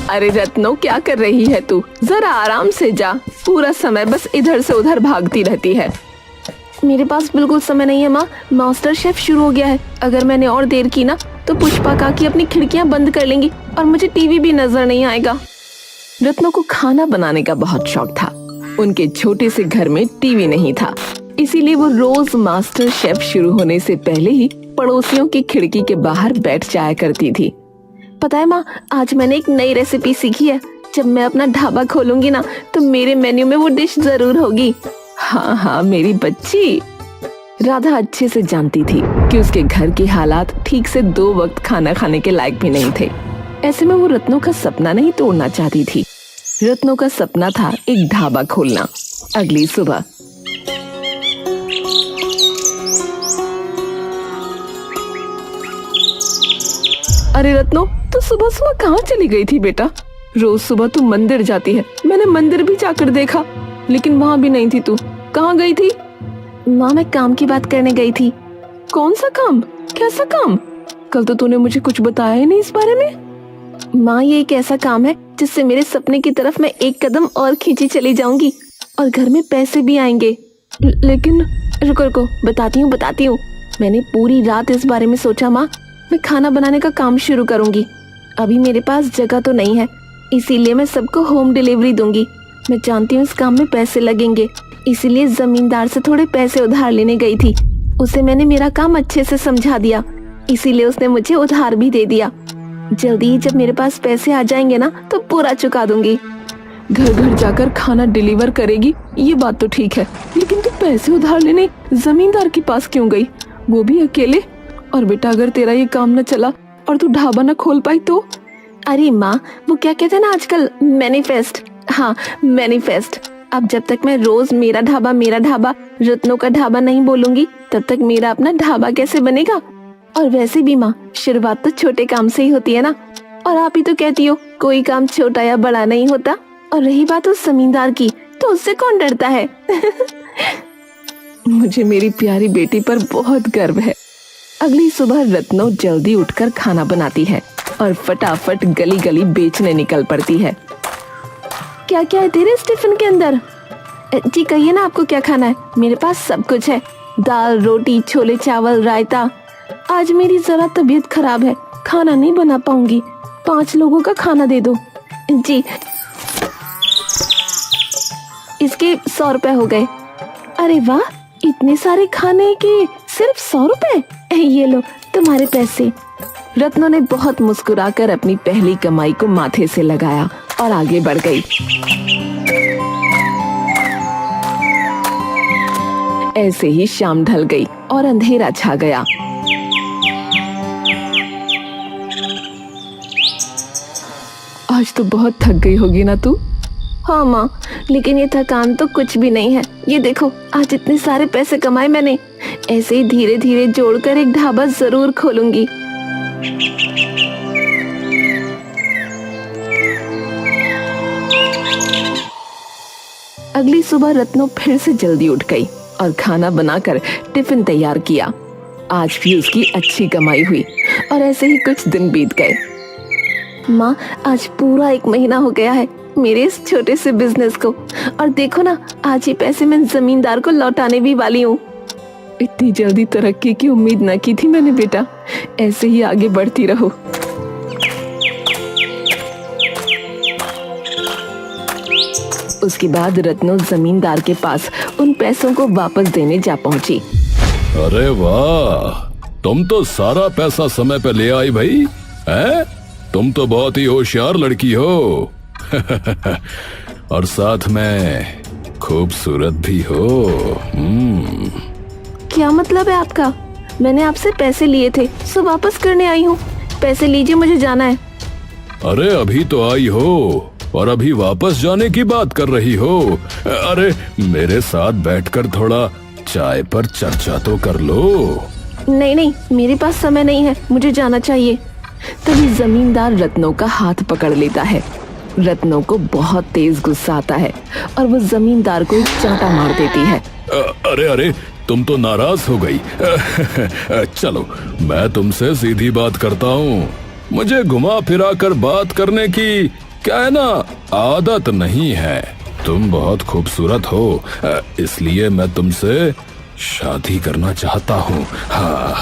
अरे रत्नो, क्या कर रही है तू? जरा आराम से जा। पूरा समय बस इधर से उधर भागती रहती है। मेरे पास बिल्कुल समय नहीं है माँ। मास्टर शेफ शुरू हो गया है। अगर मैंने और देर की ना तो पुष्पा काकी अपनी खिड़कियां बंद कर लेंगी और मुझे टीवी भी नजर नहीं आएगा। रत्नो को खाना बनाने का बहुत शौक था। उनके छोटे से घर में टीवी नहीं था, इसीलिए वो रोज मास्टर शेफ शुरू होने से पहले ही पड़ोसियों की खिड़की के बाहर बैठ जाया करती थी। पता है माँ, आज मैंने एक नई रेसिपी सीखी है। जब मैं अपना ढाबा खोलूंगी ना तो मेरे मेन्यू में वो डिश जरूर होगी। हाँ हाँ मेरी बच्ची। राधा अच्छे से जानती थी कि उसके घर के हालात ठीक से 2 वक्त खाना खाने के लायक भी नहीं थे। ऐसे में वो रत्नों का सपना नहीं तोड़ना चाहती थी। रत्नों का सपना था एक ढाबा खोलना। अगली सुबह अरे रत्नो, तू सुबह सुबह कहाँ चली गई थी बेटा? रोज सुबह तू मंदिर जाती है। मैंने मंदिर भी जाकर देखा, लेकिन वहाँ भी नहीं थी तू। कहाँ गई थी? माँ, मैं काम की बात करने गई थी। कौन सा काम? कैसा काम? कल तो तूने मुझे कुछ बताया ही नहीं इस बारे में। माँ, ये एक ऐसा काम है जिससे मेरे सपने की तरफ मैं एक कदम और खींची चली जाऊंगी और घर में पैसे भी आएंगे। लेकिन रुको, बताती हूँ। मैंने पूरी रात इस बारे में सोचा माँ। मैं खाना बनाने का काम शुरू करूंगी। अभी मेरे पास जगह तो नहीं है, इसीलिए मैं सबको होम डिलीवरी दूंगी। मैं जानती हूँ इस काम में पैसे लगेंगे, इसीलिए जमींदार से थोड़े पैसे उधार लेने गई थी। उसे मैंने मेरा काम अच्छे से समझा दिया, इसीलिए उसने मुझे उधार भी दे दिया। जल्दी ही जब मेरे पास पैसे आ जाएंगे ना तो पूरा चुका दूंगी। घर घर जाकर खाना डिलीवर करेगी, ये बात तो ठीक है, लेकिन तू पैसे उधार लेने जमींदार के पास क्यों गई, वो भी अकेले? और बेटा, अगर तेरा ये काम न चला और तू ढाबा न खोल पाई तो? अरे माँ, वो क्या कहते हैं ना आजकल, मैनिफेस्ट। हाँ, मैनिफेस्ट। अब जब तक मैं रोज मेरा ढाबा रत्नों का ढाबा नहीं बोलूंगी, तब तक मेरा अपना ढाबा कैसे बनेगा? और वैसे भी माँ, शुरुआत तो छोटे काम से ही होती है ना। और आप ही तो कहती हो कोई काम छोटा या बड़ा नहीं होता। और रही बात उस जमींदार की, तो उससे कौन डरता है? मुझे मेरी प्यारी बेटी पर बहुत गर्व है। अगली सुबह रत्नो जल्दी उठकर खाना बनाती है और फटाफट गली गली बेचने निकल पड़ती है। क्या क्या है तेरे टिफिन के अंदर? जी कहिए ना, आपको क्या खाना है? मेरे पास सब कुछ है, दाल, रोटी, छोले चावल, रायता। आज मेरी जरा तबीयत खराब है, खाना नहीं बना पाऊंगी। 5 लोगों का खाना दे दो। जी, इसके 100 रुपए हो गए। अरे वाह, इतने सारे खाने के सिर्फ 100 रुपए? ये लो तुम्हारे पैसे। रत्नो ने बहुत मुस्कुराकर अपनी पहली कमाई को माथे से लगाया और आगे बढ़ गई। ऐसे ही शाम ढल गई और अंधेरा छा गया। आज तो बहुत थक गई होगी ना तू? हाँ माँ, लेकिन ये थकान तो कुछ भी नहीं है। ये देखो, आज इतने सारे पैसे कमाए मैंने। ऐसे ही धीरे धीरे जोड़कर एक ढाबा जरूर खोलूंगी। अगली सुबह रत्नो फिर से जल्दी उठ गई और खाना बनाकर टिफिन तैयार किया। आज भी उसकी अच्छी कमाई हुई और ऐसे ही कुछ दिन बीत गए। माँ, आज पूरा 1 महीना हो गया है मेरे इस छोटे से बिजनेस को, और देखो ना, आज ये पैसे मैं जमींदार को लौटाने भी वाली हूँ। इतनी जल्दी तरक्की की उम्मीद न की थी मैंने बेटा। ऐसे ही आगे बढ़ती रहो। उसके बाद रत्नो जमींदार के पास उन पैसों को वापस देने जा पहुंची। अरे वाह, तुम तो सारा पैसा समय पे ले आई भाई। हैं? तुम तो बहुत ही होशियार लड़की हो। और साथ में खूबसूरत भी हो। क्या मतलब है आपका? मैंने आपसे पैसे लिए थे, सो वापस करने आई हूँ। पैसे लीजिए, मुझे जाना है। अरे अभी तो आई हो और अभी वापस जाने की बात कर रही हो? अरे मेरे साथ बैठकर थोड़ा चाय पर चर्चा तो कर लो। नहीं, मेरे पास समय नहीं है, मुझे जाना चाहिए। तभी जमींदार रत्नो का हाथ पकड़ लेता है। रत्नो को बहुत तेज गुस्सा आता है और वो जमींदार को एक चांटा मार देती है। अरे तुम तो नाराज हो गई। चलो मैं तुमसे सीधी बात करता हूँ। मुझे घुमा फिरा कर बात करने की क्या है ना, आदत नहीं है। तुम बहुत खूबसूरत हो, इसलिए मैं तुमसे शादी करना चाहता हूँ। हाँ।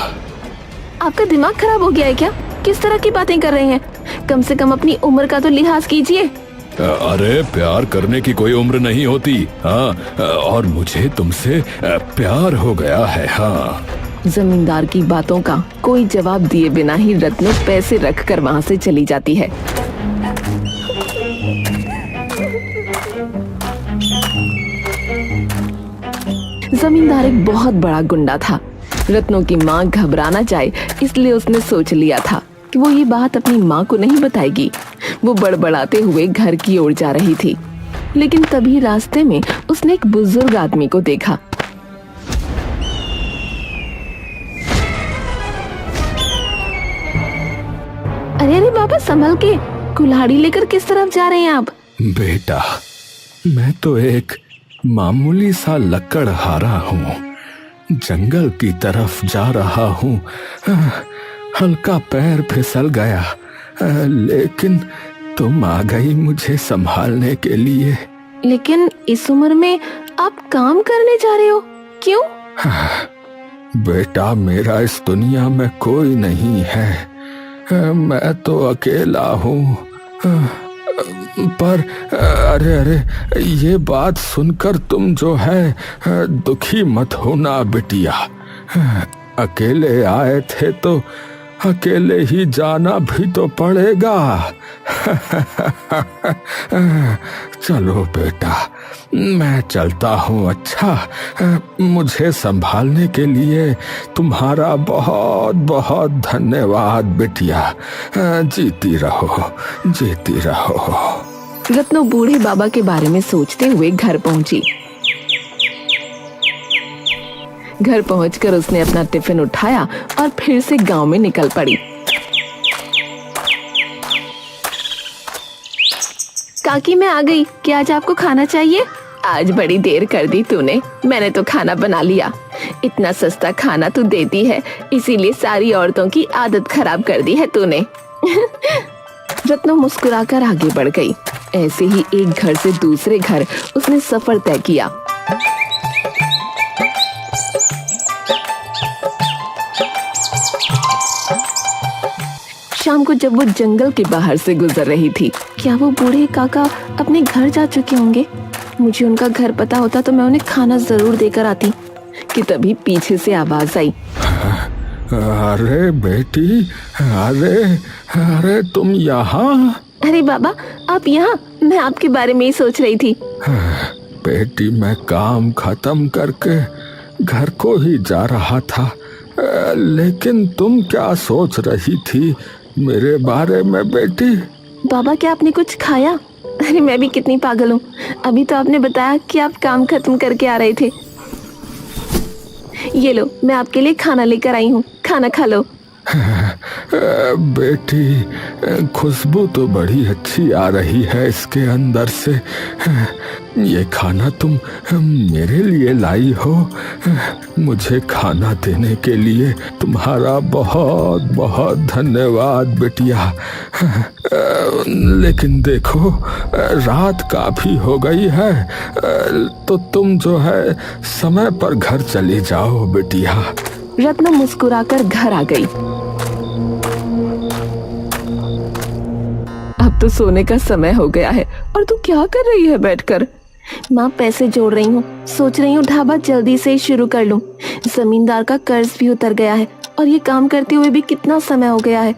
आपका दिमाग खराब हो गया है क्या? किस तरह की बातें कर रहे हैं? कम से कम अपनी उम्र का तो लिहाज कीजिए। अरे प्यार करने की कोई उम्र नहीं होती। हाँ, और मुझे तुमसे प्यार हो गया है। हाँ। जमींदार की बातों का कोई जवाब दिए बिना ही रत्नो पैसे रखकर वहाँ से चली जाती है। जमींदार एक बहुत बड़ा गुंडा था। रत्नो की माँ घबरा ना जाए इसलिए उसने सोच लिया था कि वो ये बात अपनी माँ को नहीं बताएगी। वो बड़बड़ाते हुए घर की ओर जा रही थी, लेकिन तभी रास्ते में उसने एक बुजुर्ग आदमी को देखा। अरे अरे बाबा, संभल के, कुल्हाड़ी लेकर किस तरफ जा रहे हैं आप? बेटा, मैं तो एक मामूली सा लकड़हारा हूँ, जंगल की तरफ जा रहा हूँ। हल्का पैर फिसल गया, लेकिन तुम आ गई मुझे संभालने के लिए। लेकिन इस उम्र में आप काम करने जा रहे हो, क्यों? बेटा, मेरा इस दुनिया में कोई नहीं है, मैं तो अकेला हूँ। पर अरे अरे, ये बात सुनकर तुम जो है दुखी मत होना बिटिया। अकेले आए थे तो अकेले ही जाना भी तो पड़ेगा। चलो बेटा, मैं चलता हूँ। अच्छा, मुझे संभालने के लिए तुम्हारा बहुत बहुत धन्यवाद बिटिया। जीती रहो, जीती रहो। रत्नो बूढ़े बाबा के बारे में सोचते हुए घर पहुंची। घर पहुंचकर उसने अपना टिफिन उठाया और फिर से गांव में निकल पड़ी। काकी, मैं आ गई। क्या आज आपको खाना चाहिए? आज बड़ी देर कर दी तूने, मैंने तो खाना बना लिया। इतना सस्ता खाना तू देती है, इसीलिए सारी औरतों की आदत खराब कर दी है तूने। रत्नो मुस्कुराकर आगे बढ़ गई। ऐसे ही एक घर से दूसरे घर उसने सफर तय किया। शाम को जब वो जंगल के बाहर से गुजर रही थी, क्या वो बूढ़े काका अपने घर जा चुके होंगे? मुझे उनका घर पता होता तो मैं उन्हें खाना जरूर देकर आती। कि तभी पीछे से आवाज आई। अरे बेटी, अरे अरे तुम यहाँ? अरे बाबा, आप यहाँ? मैं आपके बारे में ही सोच रही थी। बेटी, मैं काम खत्म करके घर को ही जा रहा था, लेकिन तुम क्या सोच रही थी मेरे बारे में बेटी? बाबा, क्या आपने कुछ खाया? अरे मैं भी कितनी पागल हूँ, अभी तो आपने बताया कि आप काम खत्म करके आ रहे थे। ये लो, मैं आपके लिए खाना लेकर आई हूँ, खाना खा लो। बेटी, खुशबू तो बड़ी अच्छी आ रही है इसके अंदर से। ये खाना तुम मेरे लिए लाई हो? मुझे खाना देने के लिए तुम्हारा बहुत बहुत धन्यवाद बिटिया। लेकिन देखो, रात काफी हो गई है, तो तुम जो है समय पर घर चली जाओ बिटिया। रत्न मुस्कुराकर घर आ गई। अब तो सोने का समय हो गया है और तू क्या कर रही है बैठकर? माँ, पैसे जोड़ रही हूँ, सोच रही हूँ ढाबा जल्दी से शुरू कर लूँ। जमींदार का कर्ज भी उतर गया है और ये काम करते हुए भी कितना समय हो गया है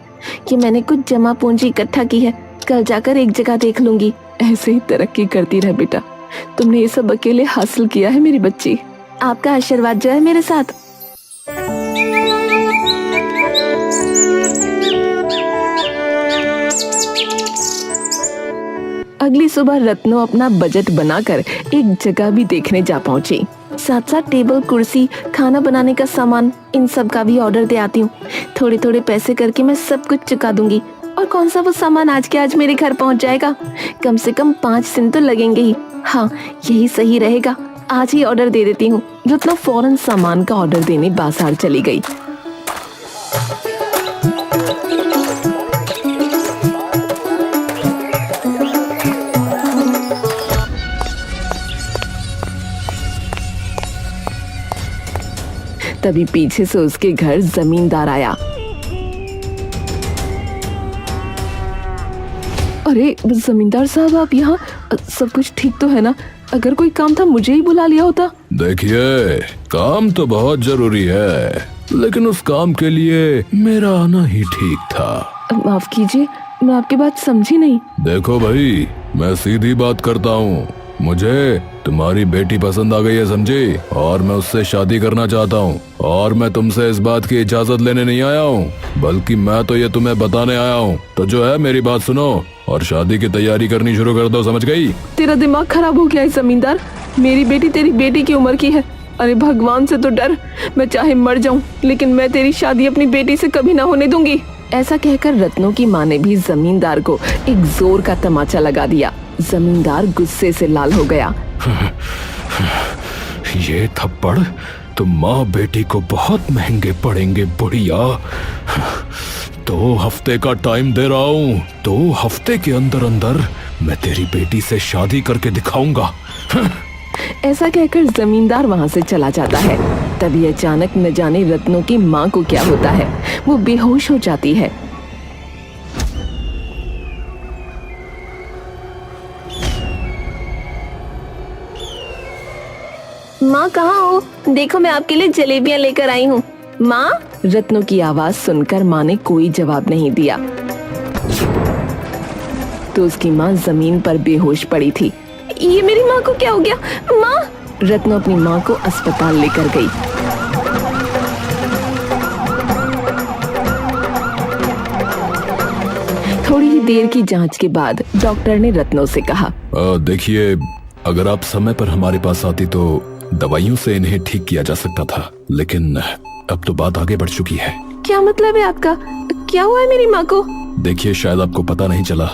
कि मैंने कुछ जमा पूंजी इकट्ठा की है। कल जाकर एक जगह देख लूंगी। ऐसे ही तरक्की करती रह बेटा, तुमने ये सब अकेले हासिल किया है मेरी बच्ची। आपका आशीर्वाद जो है मेरे साथ। अगली सुबह रत्नो अपना बजट बनाकर एक जगह भी देखने जा पहुंची। साथ साथ टेबल, कुर्सी, खाना बनाने का सामान, इन सब का भी ऑर्डर दे आती हूँ। थोड़े थोड़े पैसे करके मैं सब कुछ चुका दूंगी। और कौन सा वो सामान आज के आज मेरे घर पहुंच जाएगा। कम से कम 5 दिन तो लगेंगे ही। हाँ, यही सही रहेगा, आज ही ऑर्डर दे देती हूँ। रत्नो फौरन सामान का ऑर्डर देने बाजार चली गई। तभी पीछे से उसके घर जमींदार आया। अरे जमींदार साहब, आप यहाँ? सब कुछ ठीक तो है ना? अगर कोई काम था मुझे ही बुला लिया होता। देखिए, काम तो बहुत जरूरी है, लेकिन उस काम के लिए मेरा आना ही ठीक था। माफ कीजिए, मैं आपकी बात समझी नहीं। देखो भाई, मैं सीधी बात करता हूँ। मुझे तुम्हारी बेटी पसंद आ गई है, समझी? और मैं उससे शादी करना चाहता हूँ। और मैं तुमसे इस बात की इजाजत लेने नहीं आया हूँ, बल्कि मैं तो ये तुम्हें बताने आया हूँ। तो जो है, मेरी बात सुनो और शादी की तैयारी करनी शुरू कर दो, समझ गई? तेरा दिमाग खराब हो गया है जमींदार। मेरी बेटी तेरी बेटी की उम्र की है। अरे भगवान से तो डर। मैं चाहे मर जाऊं, लेकिन मैं तेरी शादी अपनी बेटी से कभी ना होने दूंगी। ऐसा कहकर रत्नों की माँ ने भी जमींदार को एक जोर का तमाचा लगा दिया। जमींदार गुस्से से लाल हो गया। ये थप्पड़ तो माँ बेटी को बहुत महंगे पड़ेंगे बुढ़िया। 2 हफ्ते का टाइम दे रहा हूँ। 2 हफ्ते के अंदर अंदर मैं तेरी बेटी से शादी करके दिखाऊंगा। ऐसा कहकर जमींदार वहाँ से चला जाता है। तभी अचानक न जाने रत्नों की माँ को क्या होता है, वो बेहोश हो जाती है। माँ कहाँ हो? देखो, मैं आपके लिए जलेबियाँ लेकर आई हूँ। माँ? रत्नों की आवाज सुनकर माँ ने कोई जवाब नहीं दिया। तो उसकी माँ जमीन पर बेहोश पड़ी थी। ये मेरी माँ को क्या हो गया? माँ? रत्नों अपनी माँ को अस्पताल लेकर गई। थोड़ी ही देर की जांच के बाद डॉक्टर ने रत्नों से कहा, देखिए, अगर आप समय पर हमारे पास आती तो दवाइयों से इन्हें ठीक किया जा सकता था, लेकिन अब तो बात आगे बढ़ चुकी है। क्या मतलब है आपका? क्या हुआ है मेरी माँ को? देखिए, शायद आपको पता नहीं चला,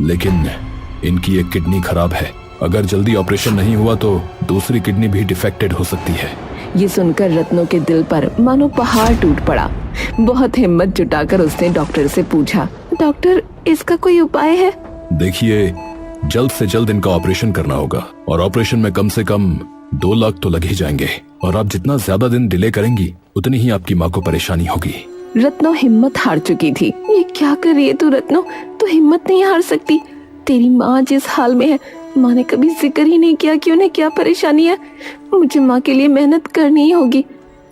लेकिन इनकी एक किडनी खराब है। अगर जल्दी ऑपरेशन नहीं हुआ तो दूसरी किडनी भी डिफेक्टेड हो सकती है। ये सुनकर रत्नों के दिल पर मानो पहाड़ टूट पड़ा। बहुत हिम्मत जुटाकर उसने डॉक्टर से पूछा, डॉक्टर, इसका कोई उपाय है? देखिए, जल्द से जल्द इनका ऑपरेशन करना होगा, और ऑपरेशन में कम से कम 2 लाख तो लग ही जाएंगे। और आप जितना ज्यादा दिन डिले करेंगी, उतनी ही आपकी माँ को परेशानी होगी। रत्नों हिम्मत हार चुकी थी। ये क्या कर रही है तू रत्नों? तू हिम्मत नहीं हार सकती। तेरी माँ जिस हाल में है, माँ ने कभी जिक्र ही नहीं किया कि उन्हें क्या परेशानी है। मुझे माँ के लिए मेहनत करनी ही होगी।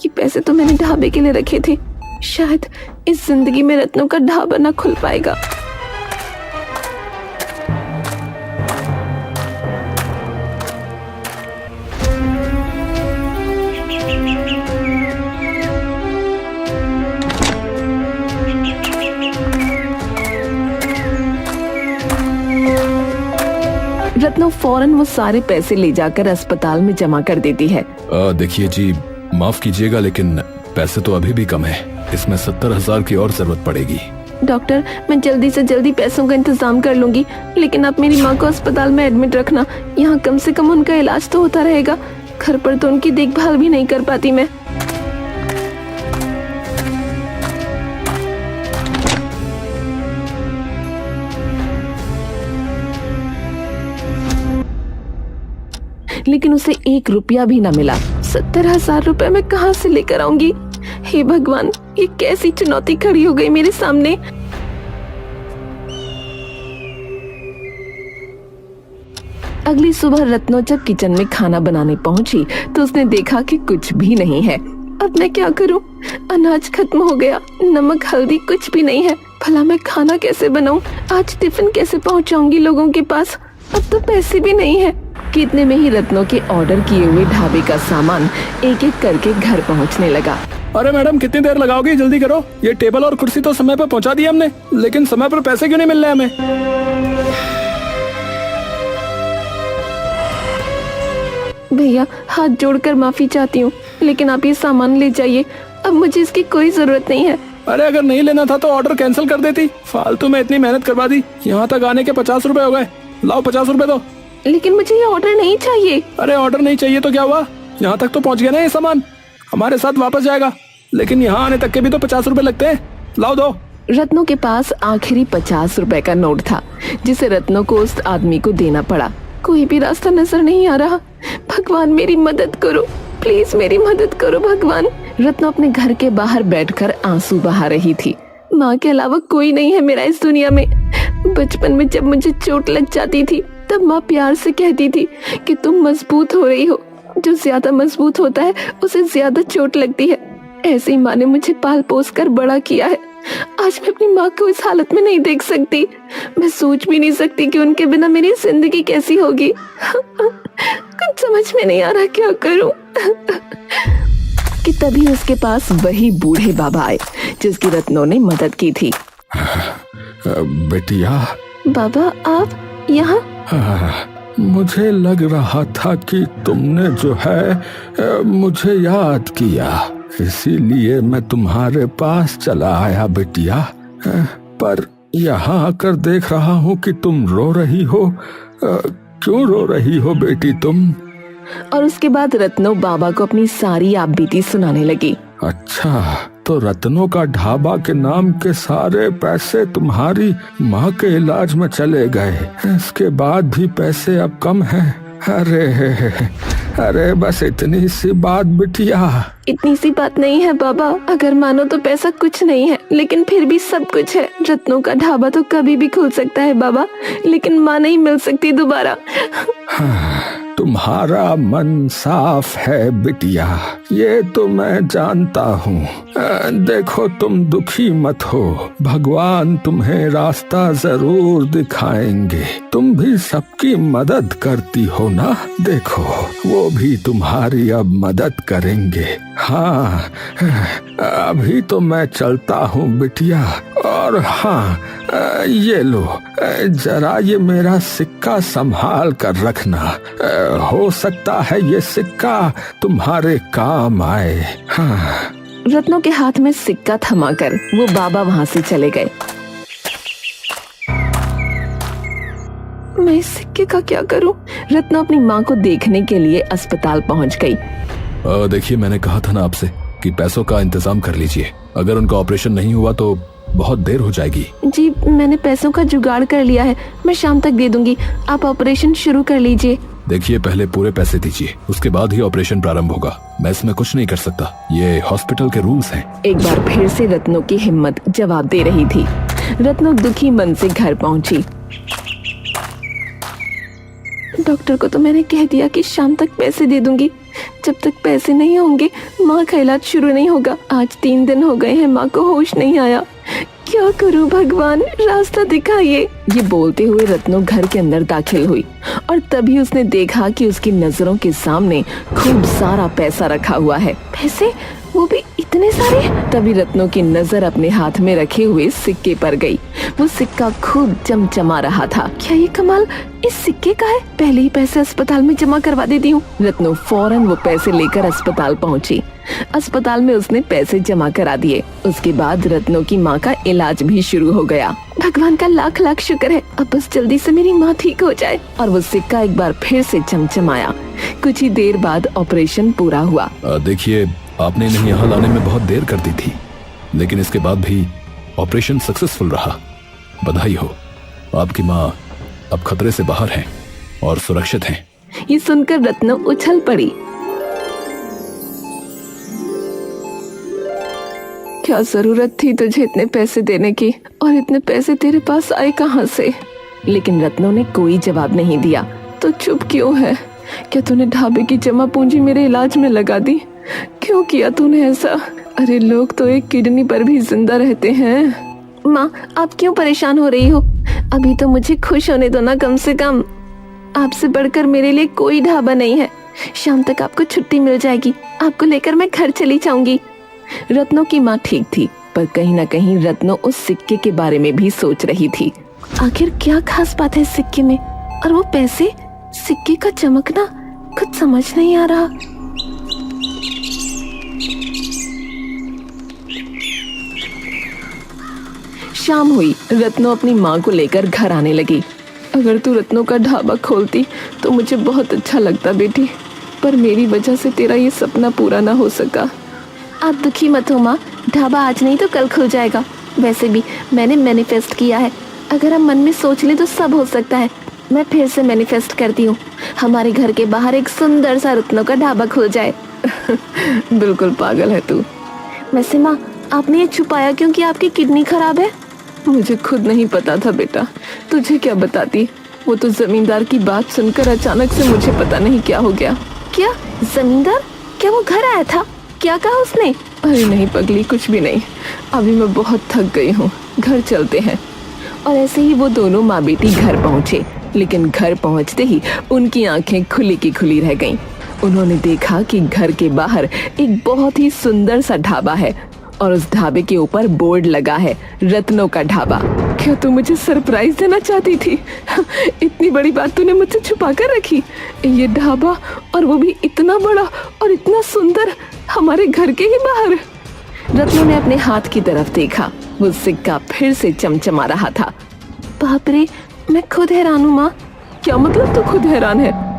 ये पैसे तो मैंने ढाबे के लिए रखे थे। शायद इस जिंदगी में रत्नों का ढाबा ना खुल पाएगा। रत्नों फौरन वो सारे पैसे ले जाकर अस्पताल में जमा कर देती है। देखिए जी, माफ कीजिएगा, लेकिन पैसे तो अभी भी कम है। इसमें 70,000 की और जरूरत पड़ेगी। डॉक्टर, मैं जल्दी से जल्दी पैसों का इंतजाम कर लूंगी, लेकिन आप मेरी माँ को अस्पताल में एडमिट रखना। यहाँ कम से कम उनका इलाज तो होता रहेगा। घर पर तो उनकी देखभाल भी नहीं कर पाती मैं। लेकिन उसे 1 रुपया भी न मिला। 70,000 रुपए मैं कहाँ से लेकर आऊंगी? हे भगवान, ये कैसी चुनौती खड़ी हो गई मेरे सामने। अगली सुबह रत्नों जब किचन में खाना बनाने पहुंची तो उसने देखा कि कुछ भी नहीं है। अब मैं क्या करूं? अनाज खत्म हो गया, नमक हल्दी कुछ भी नहीं है। भला मैं खाना कैसे बनाऊं? आज टिफिन कैसे पहुंचाऊंगी लोगों के पास? अब तो पैसे भी नहीं है। कितने में ही रत्नों के ऑर्डर किए हुए ढाबे का सामान एक एक करके घर पहुंचने लगा। अरे मैडम, कितनी देर लगाओगी? जल्दी करो। ये टेबल और कुर्सी तो समय पर पहुंचा दी हमने, लेकिन समय पर पैसे क्यों नहीं मिल रहे हमें? भैया, हाथ जोड़कर माफी चाहती हूँ, लेकिन आप ये सामान ले जाइए। अब मुझे इसकी कोई जरूरत नहीं है। अरे अगर नहीं लेना था तो ऑर्डर कैंसिल कर देती। फालतू में इतनी मेहनत करवा दी। यहाँ तक आने के 50 रुपए हो गए। लाओ 50 रुपए दो। लेकिन मुझे ये ऑर्डर नहीं चाहिए। अरे ऑर्डर नहीं चाहिए तो क्या हुआ? यहाँ तक तो पहुँच गया ना ये सामान, हमारे साथ वापस जाएगा। लेकिन यहाँ आने तक के भी तो 50 रुपए लगते हैं। लाओ दो। रत्नों के पास आखिरी 50 रुपए का नोट था, जिसे रत्नों को उस आदमी को देना पड़ा। कोई भी रास्ता नजर नहीं आ रहा। भगवान मेरी मदद करो, प्लीज मेरी मदद करो भगवान। रत्नो अपने घर के बाहर बैठकर आंसू बहा रही थी। माँ के अलावा कोई नहीं है मेरा इस दुनिया में। बचपन में जब मुझे चोट लग जाती थी तब माँ प्यार से कहती थी कि तुम मजबूत हो रही हो, जो ज्यादा मजबूत होता है उसे ज्यादा चोट लगती है। ऐसे ही माँ ने मुझे पाल पोस कर बड़ा किया है। आज मैं अपनी माँ को इस हालत में नहीं देख सकती। मैं सोच भी नहीं सकती कि उनके बिना मेरी जिंदगी कैसी होगी। कुछ समझ में नहीं आ रहा क्या करूं। कि तभी उसके पास वही बूढ़े बाबा आए जिसकी रत्नो ने मदद की थी। बेटिया, बाबा आप यहाँ? मुझे लग रहा था कि तुमने जो है मुझे याद किया, इसीलिए मैं तुम्हारे पास चला आया बेटिया। पर यहाँ आकर देख रहा हूँ कि तुम रो रही हो। क्यों रो रही हो बेटी तुम? और उसके बाद रत्नो बाबा को अपनी सारी आप बीती सुनाने लगी। अच्छा, तो रत्नों का ढाबा के नाम के सारे पैसे तुम्हारी माँ के इलाज में चले गए। इसके बाद भी पैसे अब कम हैं। अरे बस इतनी सी बात बिटिया। इतनी सी बात नहीं है बाबा, अगर मानो तो पैसा कुछ नहीं है, लेकिन फिर भी सब कुछ है। रत्नों का ढाबा तो कभी भी खुल सकता है बाबा, लेकिन माँ नहीं मिल सकती दोबारा। तुम्हारा मन साफ है बिटिया, ये तो मैं जानता हूँ। देखो तुम दुखी मत हो, भगवान तुम्हें रास्ता जरूर दिखाएंगे। तुम भी सबकी मदद करती हो ना, देखो वो भी तुम्हारी अब मदद करेंगे। हाँ, अभी तो मैं चलता हूँ बिटिया। और हाँ, ये लो, जरा ये मेरा सिक्का संभाल कर रखना। हो सकता है ये सिक्का तुम्हारे काम आए। हाँ। रत्नों के हाथ में सिक्का थमाकर वो बाबा वहाँ से चले गए। मैं इस सिक्के का क्या करूं? रत्नो अपनी माँ को देखने के लिए अस्पताल पहुँच गई। देखिए, मैंने कहा था ना आपसे कि पैसों का इंतजाम कर लीजिए। अगर उनका ऑपरेशन नहीं हुआ तो बहुत देर हो जाएगी। जी, मैंने पैसों का जुगाड़ कर लिया है, मैं शाम तक दे दूंगी। आप ऑपरेशन शुरू कर लीजिए। देखिए, पहले पूरे पैसे दीजिए, उसके बाद ही ऑपरेशन प्रारंभ होगा। मैं इसमें कुछ नहीं कर सकता, ये हॉस्पिटल के रूल्स हैं। एक बार फिर से रत्नो की हिम्मत जवाब दे रही थी। रत्नो दुखी मन से घर पहुंची। डॉक्टर को तो मैंने कह दिया कि शाम तक पैसे दे दूंगी। जब तक पैसे नहीं होंगे माँ का इलाज शुरू नहीं होगा। आज 3 दिन हो गए हैं, माँ को होश नहीं आया। क्या करूं भगवान, रास्ता दिखाइए। ये बोलते हुए रत्नो घर के अंदर दाखिल हुई और तभी उसने देखा कि उसकी नजरों के सामने खूब सारा पैसा रखा हुआ है। पैसे, वो भी इतने सारे। तभी रत्नो की नजर अपने हाथ में रखे हुए सिक्के पर गई। वो सिक्का खूब चमचमा रहा था। क्या ये कमाल इस सिक्के का है? पहले ही पैसे अस्पताल में जमा करवा देती हूँ। रत्नो फौरन वो पैसे लेकर अस्पताल पहुँची। अस्पताल में उसने पैसे जमा करा दिए। उसके बाद रत्नो की माँ का इलाज भी शुरू हो गया। भगवान का लाख लाख शुक्र है, अब बस जल्दी से मेरी माँ ठीक हो जाए। और वो सिक्का एक बार फिर से चमचमाया। कुछ ही देर बाद ऑपरेशन पूरा हुआ। देखिए, आपने इन्हें यहाँ लाने में बहुत देर कर दी थी, लेकिन इसके बाद भी ऑपरेशन सक्सेसफुल रहा। बधाई हो, आपकी माँ अब खतरे से बाहर हैं और सुरक्षित हैं। ये सुनकर रत्नो उछल पड़ी। क्या जरूरत थी तुझे इतने पैसे देने की, और इतने पैसे तेरे पास आए कहाँ से? लेकिन रत्नो ने कोई जवाब नहीं दिया। तो चुप क्यों है? क्या तूने ढाबे की जमा पूंजी मेरे इलाज में लगा दी? क्यों किया तूने ऐसा? अरे लोग तो एक किडनी पर भी जिंदा रहते हैं। माँ, आप क्यों परेशान हो रही हो? अभी तो मुझे खुश होने दो ना कम से कम। आपसे बढ़कर मेरे लिए कोई ढाबा नहीं है। शाम तक आपको छुट्टी मिल जाएगी, आपको लेकर मैं घर चली जाऊंगी। रत्नो की माँ ठीक थी, पर कहीं ना कहीं रत्नो उस सिक्के के बारे में भी सोच रही थी। आखिर क्या खास बात है इस सिक्के में? और वो पैसे, सिक्के का चमकना, कुछ समझ नहीं आ रहा। शाम हुई। रत्नो अपनी माँ को लेकर घर आने लगी। अगर तू रत्नो का ढाबा खोलती तो मुझे बहुत अच्छा लगता बेटी, पर मेरी वजह से तेरा ये सपना पूरा ना हो सका। आप दुखी मत हो माँ, ढाबा आज नहीं तो कल खुल जाएगा। वैसे भी मैंने मैनिफेस्ट किया है, अगर हम मन में सोच लें तो सब हो सकता है। मैं फिर से मैनिफेस्ट करती हूँ, हमारे घर के बाहर एक सुंदर सा रत्नो का ढाबा खुल जाए। बिल्कुल पागल है तू। वैसे माँ, आपने ये छुपाया क्यों कि आपकी किडनी खराब है? मुझे खुद नहीं पता था बेटा, तुझे क्या बताती। वो तो जमींदार की बात सुनकर अचानक से मुझे पता नहीं क्या हो गया। क्या जमींदार? क्या वो घर आया था? क्या कहा उसने? अरे नहीं पगली, कुछ भी नहीं। अभी मैं बहुत थक गई हूँ, घर चलते हैं। और ऐसे ही वो दोनों माँ बेटी घर पहुँचे, लेकिन घर पहुँचते ही उनकी आंखें खुली की खुली रह गईं। उन्होंने देखा कि घर के बाहर एक बहुत ही सुंदर सा ढाबा है और उस ढाबे के ऊपर बोर्ड लगा है, रत्नों का ढाबा। क्या तू मुझे सरप्राइज देना चाहती थी? इतनी बड़ी बात तूने मुझसे छुपा कर रखी। ये ढाबा, और वो भी इतना बड़ा और इतना सुंदर, हमारे घर के ही बाहर। रत्नों ने अपने हाथ की तरफ देखा, वो सिक्का फिर से चमचमा रहा था। बाप रे, मैं खुद हैरान हूँ माँ। क्या मतलब तू खुद हैरान है?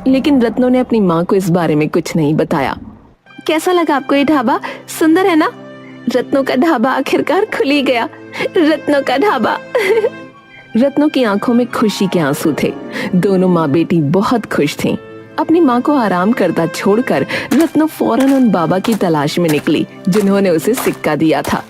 लेकिन रत्नों ने अपनी माँ को इस बारे में कुछ नहीं बताया। कैसा लगा आपको ये ढाबा? सुंदर है ना? रत्नों का ढाबा आखिरकार खुल ही गया। रत्नों का ढाबा। रत्नों की आंखों में खुशी के आंसू थे। दोनों माँ बेटी बहुत खुश थीं। अपनी माँ को आराम करता छोड़कर रत्नों फौरन उन बाबा की तलाश में निकली जिन्होंने उसे सिक्का दिया था।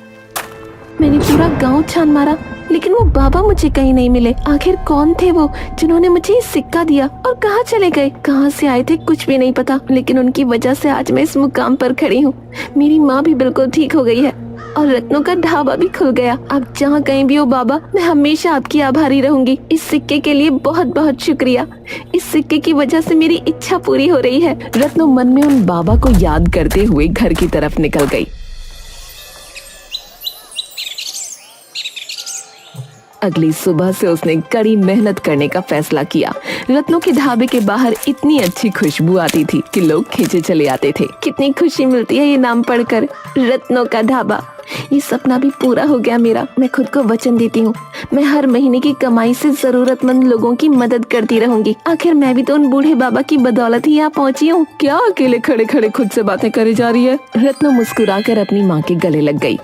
मैंने पूरा गांव छान मारा, लेकिन वो बाबा मुझे कहीं नहीं मिले। आखिर कौन थे वो जिन्होंने मुझे ये सिक्का दिया, और कहाँ चले गए? कहाँ से आए थे कुछ भी नहीं पता, लेकिन उनकी वजह से आज मैं इस मुकाम पर खड़ी हूँ। मेरी माँ भी बिल्कुल ठीक हो गई है और रत्नों का ढाबा भी खुल गया। आप जहाँ कहीं भी हो बाबा, मैं हमेशा आपकी आभारी रहूंगी। इस सिक्के के लिए बहुत बहुत शुक्रिया। इस सिक्के की वजह से मेरी इच्छा पूरी हो रही है। रत्नों मन में उन बाबा को याद करते हुए घर की तरफ निकल गई। अगली सुबह से उसने कड़ी मेहनत करने का फैसला किया। रत्नों के ढाबे के बाहर इतनी अच्छी खुशबू आती थी कि लोग खींचे चले आते थे। कितनी खुशी मिलती है ये नाम पढ़कर, रत्नों का ढाबा। ये सपना भी पूरा हो गया मेरा। मैं खुद को वचन देती हूँ, मैं हर महीने की कमाई से जरूरतमंद लोगों की मदद करती रहूंगी। आखिर मैं भी तो उन बूढ़े बाबा की बदौलत ही यहाँ पहुँची हूँ। क्या अकेले खड़े खड़े खुद से बातें करे जा रही है? रत्नों मुस्कुराकर अपनी माँ के गले लग गई।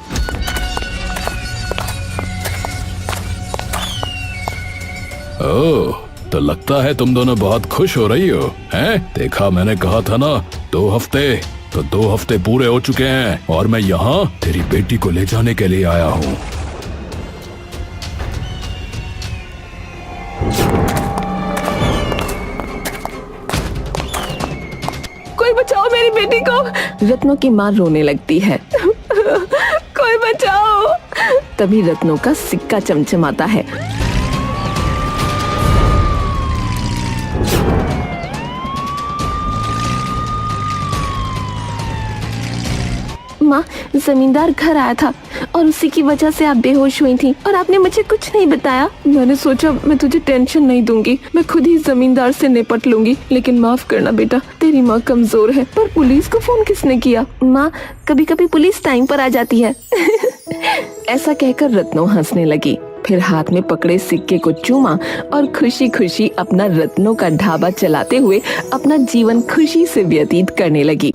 ओह, तो लगता है तुम दोनों बहुत खुश हो रही हो, हैं? देखा, मैंने कहा था ना, 2 हफ्ते। तो 2 हफ्ते पूरे हो चुके हैं और मैं यहाँ तेरी बेटी को ले जाने के लिए आया हूँ। कोई बचाओ मेरी बेटी को। रत्नों की माँ रोने लगती है। कोई बचाओ। तभी रत्नों का सिक्का चमचमाता है। माँ, जमींदार घर आया था और उसी की वजह से आप बेहोश हुई थी और आपने मुझे कुछ नहीं बताया। मैंने सोचा मैं तुझे टेंशन नहीं दूंगी, मैं खुद ही जमींदार से निपट लूंगी। लेकिन माफ करना बेटा, तेरी माँ कमजोर है। पर पुलिस को फोन किसने किया? माँ, कभी कभी पुलिस टाइम पर आ जाती है। ऐसा कहकर रत्नों हंसने लगी, फिर हाथ में पकड़े सिक्के को चूमा और खुशी खुशी अपना रत्नों का ढाबा चलाते हुए अपना जीवन खुशी से व्यतीत करने लगी।